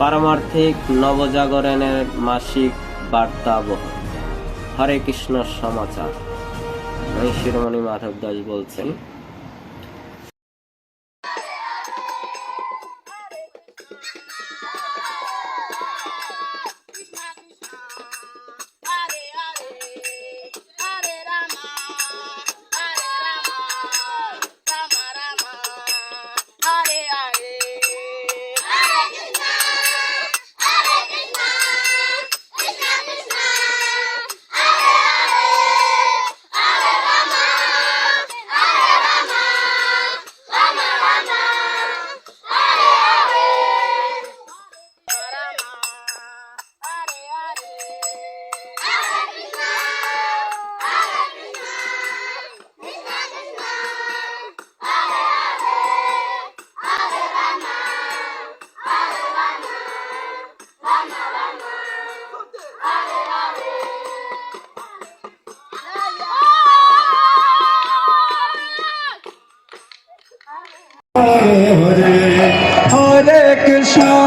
পারমার্থিক নবজাগরণের মাসিক বার্তাবহ। হরে কৃষ্ণ সমাচার। আমি শিরোমণি মাধব দাস বলছি।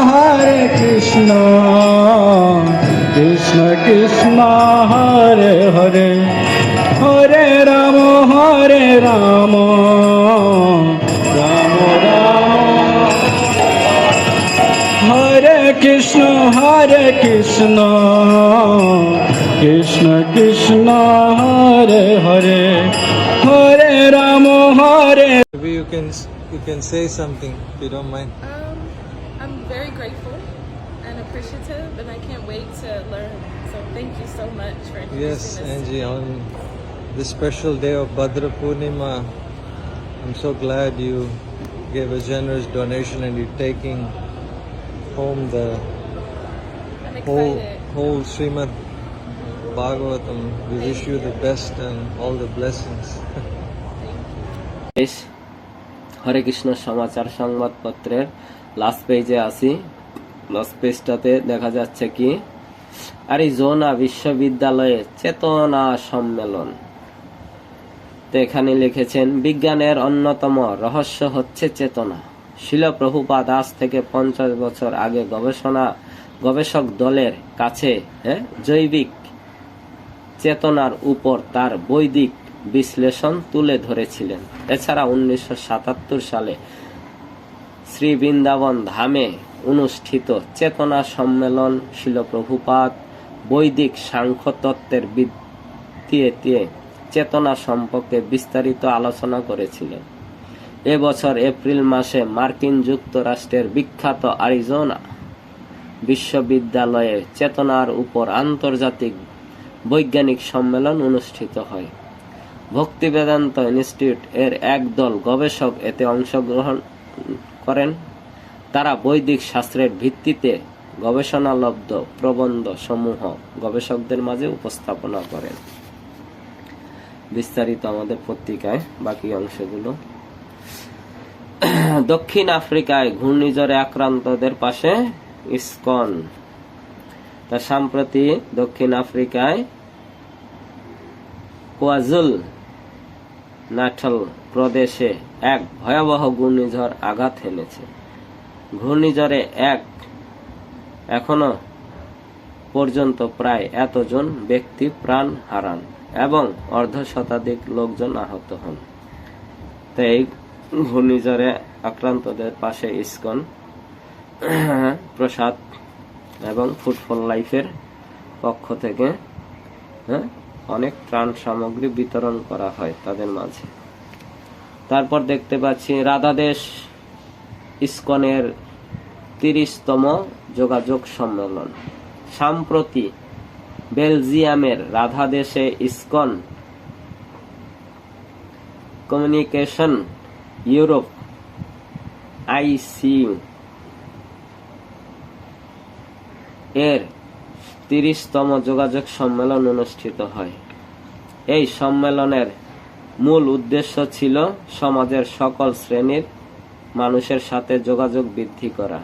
Hare Krishna Krishna Krishna Hare Hare Hare Rama Rama Rama Hare Krishna Krishna Krishna Hare Hare Hare Rama Hare. Maybe you can say something if you don't mind. I'm very grateful and appreciative, and I can't wait to learn. So thank you so much for introducing Yes, us. Angie, on this special day of Bhadra Purnima, I'm so glad you gave a generous donation and you're taking home the I'm excited. whole Srimad Bhagavatam. We wish you the best and all the blessings. হরে কৃষ্ণ সমাচার সংবাদপত্রের last পেজে আছি। Last পেজটাতে দেখা যাচ্ছে কি, Arizona বিশ্ববিদ্যালয়ে চেতনা সম্মেলন। তো এখানে লিখেছেন, বিজ্ঞানের অন্যতম রহস্য হচ্ছে চেতনা। শিল প্রভুপাদ আজ থেকে 50 বছর আগে গবেষক দলের কাছে জৈবিক চেতনার উপর তার বৈদিক বিশ্লেষণ তুলে ধরেছিলেন। এছাড়া 1977 সালে শ্রী বৃন্দাবন ধামে অনুষ্ঠিত চেতনা সম্মেলন শিল প্রভুপাদ বৈদিক সাংখ্য তত্ত্বের ভিত্তিতে চেতনা সম্পর্কে বিস্তারিত আলোচনা করেছিলেন। এবছর এপ্রিল মাসে মার্কিন যুক্তরাষ্ট্রের বিখ্যাত অ্যারিজোনা বিশ্ববিদ্যালয়ে চেতনার উপর আন্তর্জাতিক বৈজ্ঞানিক সম্মেলন অনুষ্ঠিত হয়। ভক্তি বেদান্ত ইনস্টিটিউট এর একদল গবেষক এতে অংশগ্রহণ করেন। তারা বৈদিক শাস্ত্রের ভিত্তিতে গবেষণালব্ধ প্রবন্ধ সমূহ গবেষকদের মাঝে উপস্থাপনা করেন। বিস্তারিত আমাদের পত্রিকায় বাকি অংশগুলো। দক্ষিণ আফ্রিকায় ঘূর্ণিঝড়ে আক্রান্তদের পাশে ইসকন। তা সম্প্রতি দক্ষিণ আফ্রিকায় কোয়াজুল নাটাল প্রদেশে এক ভয়াবহ ঘূর্ণিঝড় আঘাত হেনেছে। ঘূর্ণিঝড়ে এখনো পর্যন্ত প্রায় এতজন ব্যক্তি প্রাণ হারান এবং অর্ধশতাধিক লোকজন আহত হন। তাই এই ঘূর্ণিঝড়ে আক্রান্তদের পাশে ইসকন, প্রসাদ এবং ফুড ফর লাইফের পক্ষ থেকে অনেক ত্রাণ সামগ্রী বিতরণ করা হয় তাদের মাঝে। তারপর দেখতে পাচ্ছি রাধাদেশ ইসকনের 30তম যোগাযোগ সম্মেলন। সম্প্রতি বেলজিয়ামের রাধাদেশে ইসকন কমিউনিকেশন ইউরোপ ICU এর 30তম যোগাযোগ সম্মেলন অনুষ্ঠিত হয়। এই সম্মেলনের মূল উদ্দেশ্য ছিল সমাজের সকল শ্রেণীর মানুষের সাথে যোগাযোগ বৃদ্ধি করা।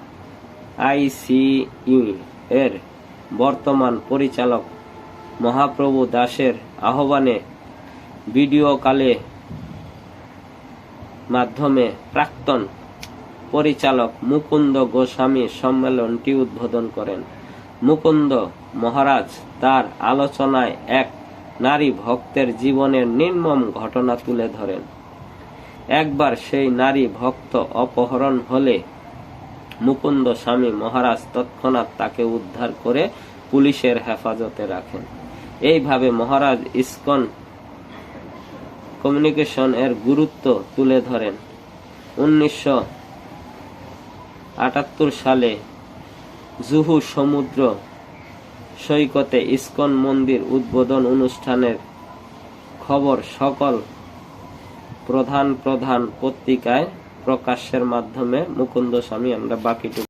ICU এর বর্তমান পরিচালক মহাপ্রভু দাসের আহ্বানে ভিডিও কলে মাধ্যমে প্রাক্তন পরিচালক মুকুন্দ গোস্বামী সম্মেলনটি উদ্বোধন করেন। মুকুন্দ মহারাজ তার আলোচনায় এক নারী ভক্তের জীবনের নির্মম ঘটনা তুলে ধরেন। একবার সেই নারী ভক্ত অপহরণ হলে মুকুন্দ স্বামী মহারাজ তৎক্ষণাৎ তাকে উদ্ধার করে পুলিশের হেফাজতে রাখেন। এইভাবে মহারাজ ইসকন কমিউনিকেশন এর গুরুত্ব তুলে ধরেন। 1978 সালে জুহু সমুদ্র সৈকতে ইসকন মন্দির উদ্বোধন অনুষ্ঠানের খবর সকল প্রধান পত্রিকায় প্রকাশের মাধ্যমে মুকুন্দ স্বামী আমরা বাকিটুকু